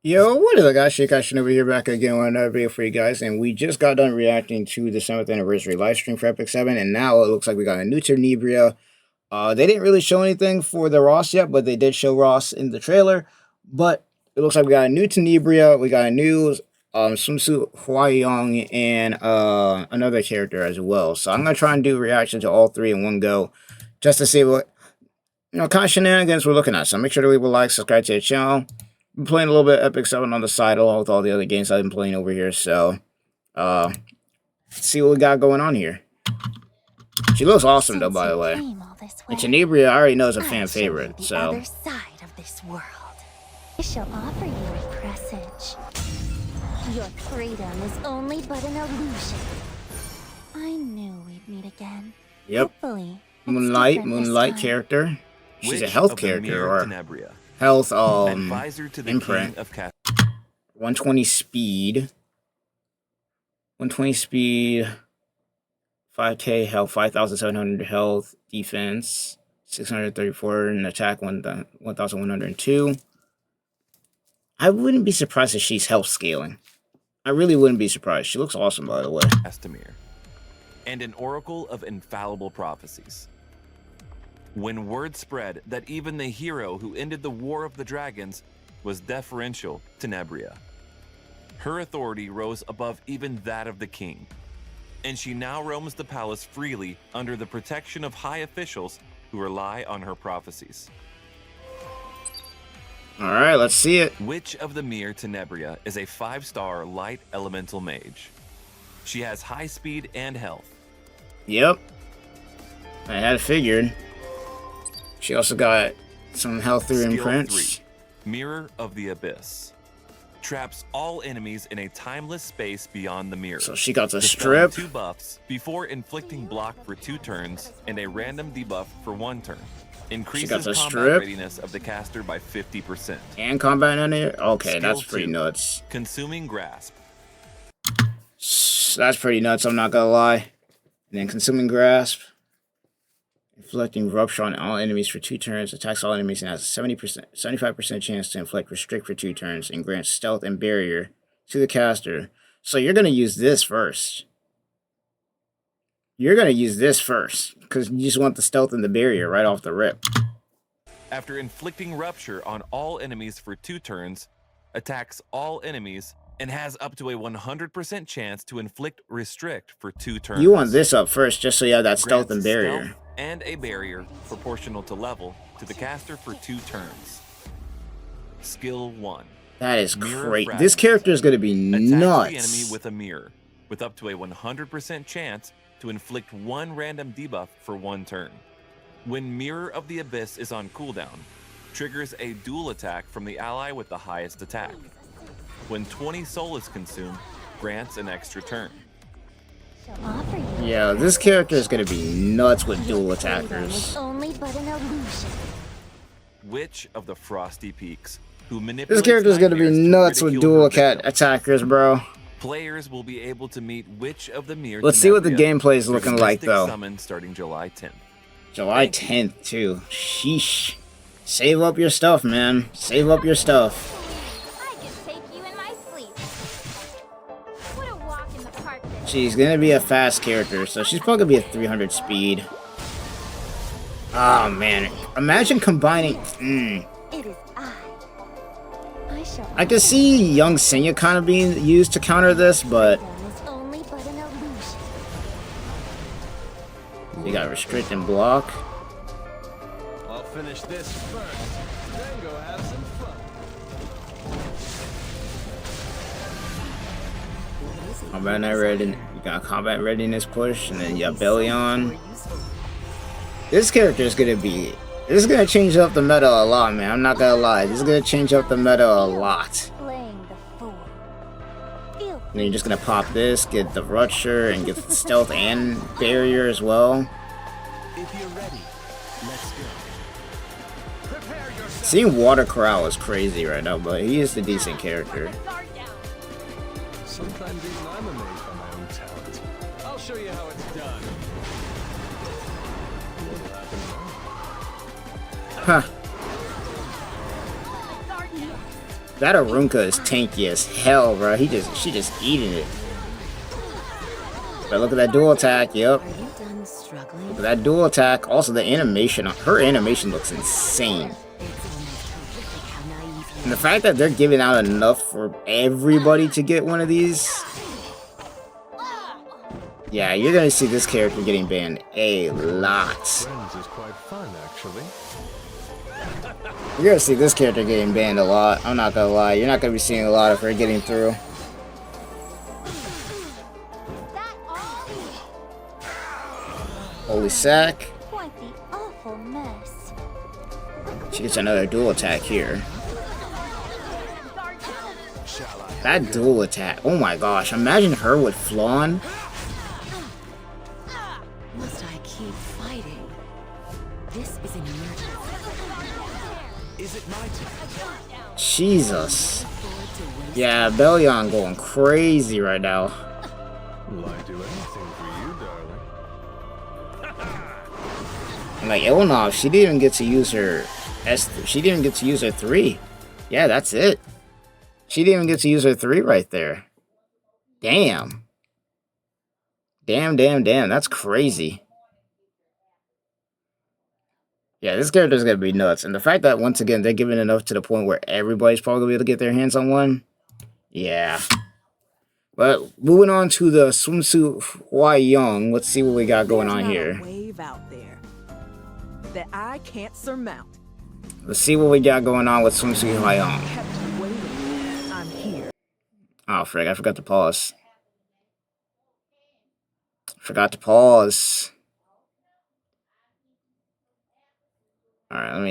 Yo, what is up, guys? Shinobi here, back again with another video for you guys, and we just got done reacting to the 7th anniversary live stream for Epic 7, and now it looks like we got a new Tenebria. They didn't really show anything for the Ross yet, but they did show Ross in the trailer. But it looks like we got a new Tenebria, we got a new swimsuit Hwayoung, and another character as well. So I'm gonna try and do reaction to all three in one go, just to see what kind of shenanigans we're looking at. So make sure to leave a like, subscribe to the channel. Been playing a little bit of Epic 7 on the side along with all the other games I've been playing over here, so let's see what we got going on here. She looks awesome though, by the way. And Tenebria I already know is a fan favorite, so other side of this world. I shall offer you a presage. Your freedom is only but an illusion. I knew we'd meet again. Yep. Hopefully, Moonlight character. She's a health character, or health imprint. 120 speed. 120 speed. 5k health, 5,700 health, defense, 634, and attack 1,102. I wouldn't be surprised if she's health scaling. I really wouldn't be surprised. She looks awesome, by the way. And an oracle of infallible prophecies. When word spread that even the hero who ended the War of the Dragons was deferential to Tenebria, her authority rose above even that of the king, and she now roams the palace freely under the protection of high officials who rely on her prophecies. Alright, let's see it. Witch of the Mere Tenebria is a 5-star light elemental mage. She has high speed and health. Yep. I had figured. She also got some health through imprints. 3, Mirror of the Abyss. Traps all enemies in a timeless space beyond the mirror. So she got the strip. 2 buffs before inflicting block for 2 turns and a random debuff for 1 turn. Increases combat strip. readiness of the caster by 50%. And combat in it? Okay, Skill that's pretty 2, nuts. Consuming Grasp. That's pretty nuts, I'm not gonna lie. And then Consuming Grasp. Inflicting Rupture on all enemies for 2 turns. Attacks all enemies and has a 75% chance to inflict Restrict for 2 turns. And grants Stealth and Barrier to the caster. So you're gonna use this first. You're gonna use this first. Because you just want the Stealth and the Barrier right off the rip. After inflicting Rupture on all enemies for 2 turns, attacks all enemies, and has up to a 100% chance to inflict Restrict for 2 turns. You want this up first, just so you have that Stealth and Grants Barrier. Stealth and a barrier proportional to level to the caster for 2 turns. Skill 1. That is Mirror great. Fragments. This character is going to be Attacks nuts. the enemy with a mirror, with up to a 100% chance to inflict 1 random debuff for 1 turn. When Mirror of the Abyss is on cooldown, triggers a dual attack from the ally with the highest attack. When 20 soul is consumed, grants an extra turn. Yeah, this character is going to be nuts with dual attackers. Only but an illusion. Witch of the Frosty Peaks, who manipulates This character is going to be nightmares nuts with ridicule dual her victims. attackers, bro. Players will be able to meet Witch of the Mere. Let's see what the Tenebria gameplay is through looking the like, Mystic though. Summon starting July 10th. July 10th, too. Sheesh. Save up your stuff, man. Save up your stuff. I can take you in my sleep. What a walk in the park. She's going to be a fast character, so she's probably going to be a 300 speed. Oh, man. Imagine combining... It is I shall. I could see Young Senya kind of being used to counter this, but... Is only but an illusion. You got Restrict and Block. I'll finish this first, then go have some fun. You got Combat Readiness push, and then you got Belly on. This character is gonna be... This is gonna change up the meta a lot, man. I'm not gonna lie. This is gonna change up the meta a lot. Playing the fool. Feel And then you're just gonna pop this, get the Rupture, and get the Stealth and Barrier as well. If you're ready, let's go. Prepare yourself. Seeing Water Corral is crazy right now, but he is the decent character. Sometimes even I'm amazed by my own talent. I'll show you how it's done. What'll happen now? Huh. That Arunka is tanky as hell, bro. She just eating it. But look at that dual attack. Yep. Are you done struggling? Look at that dual attack. Also, the animation. Her animation looks insane. It's almost horrific how naive you And the fact that they're giving out enough for everybody to get one of these. Yeah, you're gonna see this character getting banned a lot. Friends is quite fun, actually. You're gonna see this character getting banned a lot. I'm not gonna lie. You're not gonna be seeing a lot of her getting through. Holy sack. quite the awful mess. She gets another dual attack here. That dual attack. Oh my gosh. Imagine her with Flawn. Must I keep fighting? This is an emergency. Is it my turn? Jesus. Yeah, Hwayoung going crazy right now. Will I do anything for you, darling? And like Elnov, she didn't even get to use her she didn't even get to use her 3. Yeah, that's it. She didn't even get to use her 3 right there. Damn. Damn. That's crazy. Yeah, this character's gonna be nuts. And the fact that, once again, they're giving enough to the point where everybody's probably gonna be able to get their hands on one. Yeah. But moving on to the swimsuit Hwayoung, let's see what we got going on here. Wave out there that I can't surmount. Let's see what we got going on with swimsuit Hwayoung. Kept waiting. I'm here. Oh, frick, I forgot to pause. Forgot to pause. Alright, let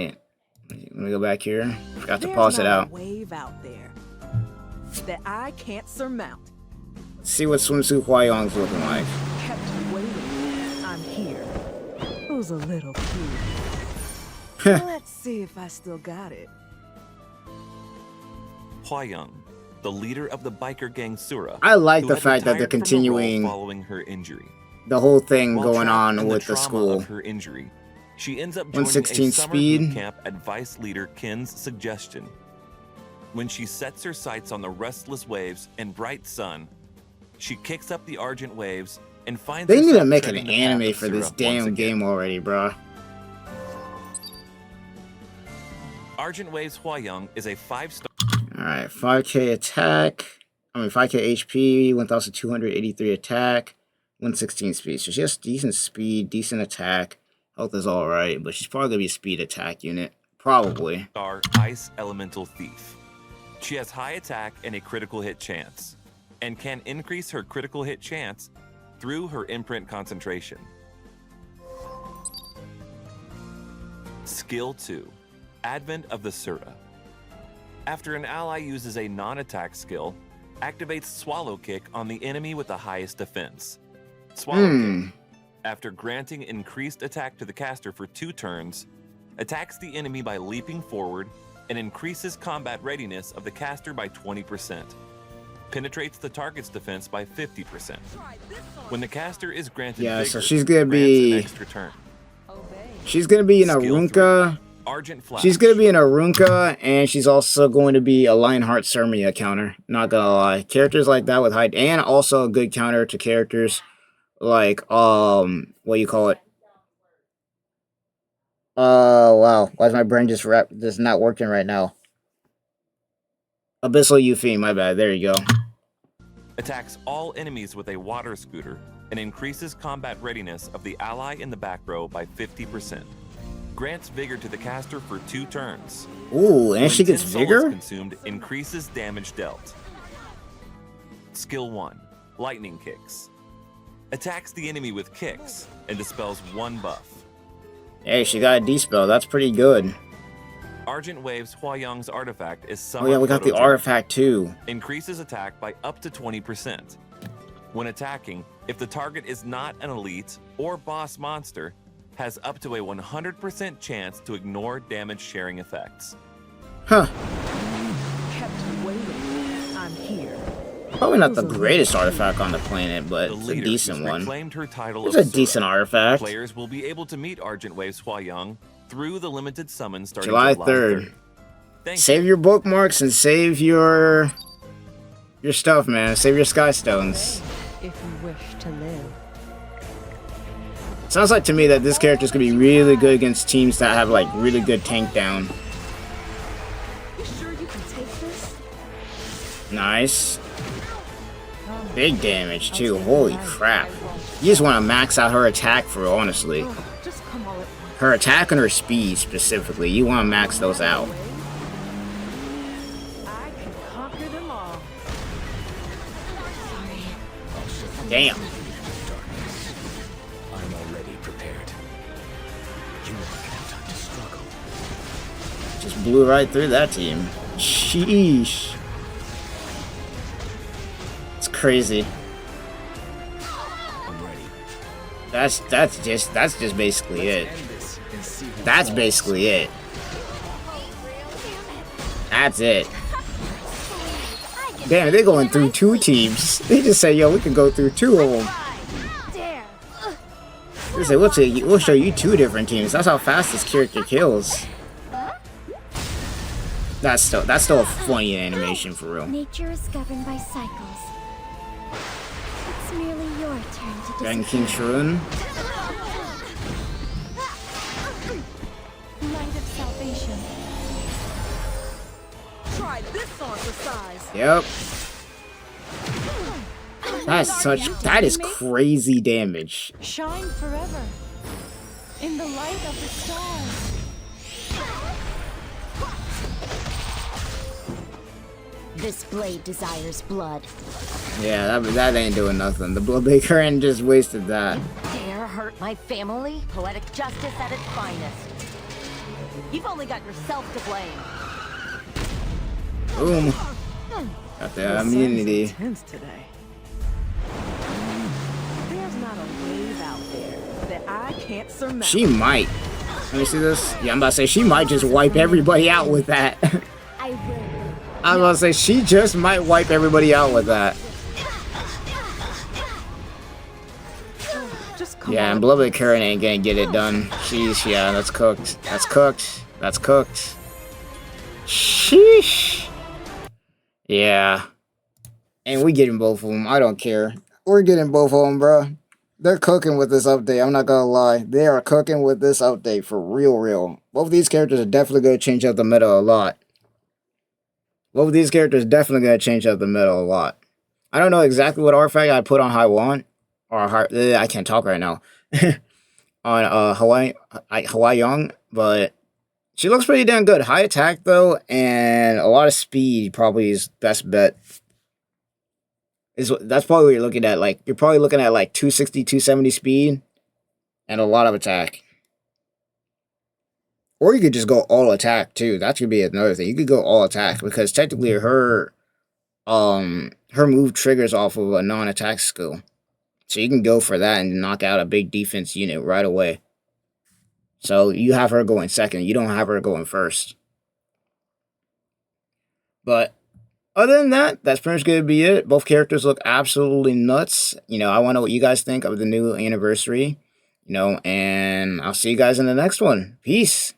me go back here. Forgot to pause it out. Wave out there that I can't surmount. Let's see what swimsuit Hwayoung's looking like. Kept waiting. I'm here. Who's a little cute? Let's see if I still got it. Hwayoung, the leader of the biker gang Sura. I like who the had fact that they're retired from the role continuing following her injury. the whole thing While going trapped on in with the trauma school. of her injury, she ends up joining 116 a summer speed. boot camp at Vice leader Kin's suggestion. When she sets her sights on the restless waves and bright sun, she kicks up the Argent waves and finds They need to herself make an treading the path anime of for this Sura damn once again. game already, bro. Argent Waves Hwayoung is a 5-star. Alright, 5k attack. 5k HP, 1283 attack, 116 speed. So she has decent speed, decent attack. Health is alright, but she's probably gonna be a speed attack unit. Probably. Ice Elemental Thief. She has high attack and a critical hit chance, and can increase her critical hit chance through her imprint concentration. Skill 2. Advent of the Sura. After an ally uses a non-attack skill, activates Swallow Kick on the enemy with the highest defense. Swallow Kick, after granting increased attack to the caster for 2 turns, attacks the enemy by leaping forward and increases combat readiness of the caster by 20%. Penetrates the target's defense by 50%. When the caster is granted Yeah, vigor, so she's gonna grants be an extra turn. She's gonna be an Skill Arunka. Argent Flash. She's gonna be an Arunka, and she's also going to be a Lionheart Surmia counter. Not gonna lie. Characters like that with height, and also a good counter to characters like what do you call it? Wow. Why is my brain just not working right now? Abyssal Eupheme, my bad. There you go. Attacks all enemies with a water scooter and increases combat readiness of the ally in the back row by 50%. Grants vigor to the caster for 2 turns. Ooh, and When she gets 10 souls vigor? consumed, increases damage dealt. Skill 1. Lightning Kicks. Attacks the enemy with kicks and dispels 1 buff. Hey, she got a D-spell. That's pretty good. Argent Waves Hwayoung's artifact is Oh Summer yeah, we got the Photogenic. artifact too. Increases attack by up to 20%. When attacking, if the target is not an elite or boss monster, has up to a 100% chance to ignore damage sharing effects. Huh. Kept waiting. I'm here. Probably not the greatest artifact on the planet, but The it's a leader decent who's one. reclaimed her title It's of a Sura. decent artifact. Players will be able to meet Argent Waves Hwayoung through the limited summon starting July July 3rd. 3rd. Thank Save your bookmarks and save your stuff, man. Save your sky stones. If you wish to live. Sounds like to me that this character is gonna be really good against teams that have like really good tank down. You sure you can take this? Nice. Big damage too. Holy crap. You just want to max out her attack for honestly. Just come all at once. Her attack and her speed specifically. You want to max those out. I can conquer them all. Damn. I'm already prepared. You won't have time to struggle. Just blew right through that team. Sheesh. It's crazy. I'm ready. That's just basically it. End this and see who That's falls. basically it. That's it. Damn, they're going through 2 teams. They just say, yo, we can go through 2 of them. Dare. They say, we'll show you 2 different teams. That's how fast this character kills. That's still a funny animation for real. Nature is governed by cycles. It's merely your turn to Dragon decide. King Sharun. Light of salvation. Try this on for size. Yep. That is crazy damage. Shine forever. In the light of the stars. This blade desires blood. Yeah, that ain't doing nothing. The Bloodblade Current just wasted that. Dare hurt my family? Poetic justice at its finest. You've only got yourself to blame. Boom. Got the immunity. Intense today. There's not a wave out there that I can't surmount. She might. Let me see this. Yeah, I'm about to say she might just wipe everybody out with that. I will. I was about to say she just might wipe everybody out with that. Just come Yeah, on. and Bloodblade Current ain't gonna get it done. Sheesh, yeah, that's cooked. That's cooked. That's cooked. Sheesh. Yeah. And we getting both of them. I don't care. We're getting both of them, bro. They're cooking with this update. I'm not gonna lie. They are cooking with this update for real. Both of these characters are definitely gonna change up the meta a lot. Both of these characters definitely gonna change up the meta a lot. I don't know exactly what artifact I put on Hwayoung, or I can't talk right now. On Hwayoung, but she looks pretty damn good. High attack though, and a lot of speed probably is best bet. That's probably what you're looking at. Like you're probably looking at like 260, 270 speed, and a lot of attack. Or you could just go all attack too. That could be another thing. You could go all attack because technically her move triggers off of a non-attack skill. So you can go for that and knock out a big defense unit right away. So you have her going second. You don't have her going first. But other than that, that's pretty much going to be it. Both characters look absolutely nuts. You know, I want to know what you guys think of the new anniversary. You know, and I'll see you guys in the next one. Peace.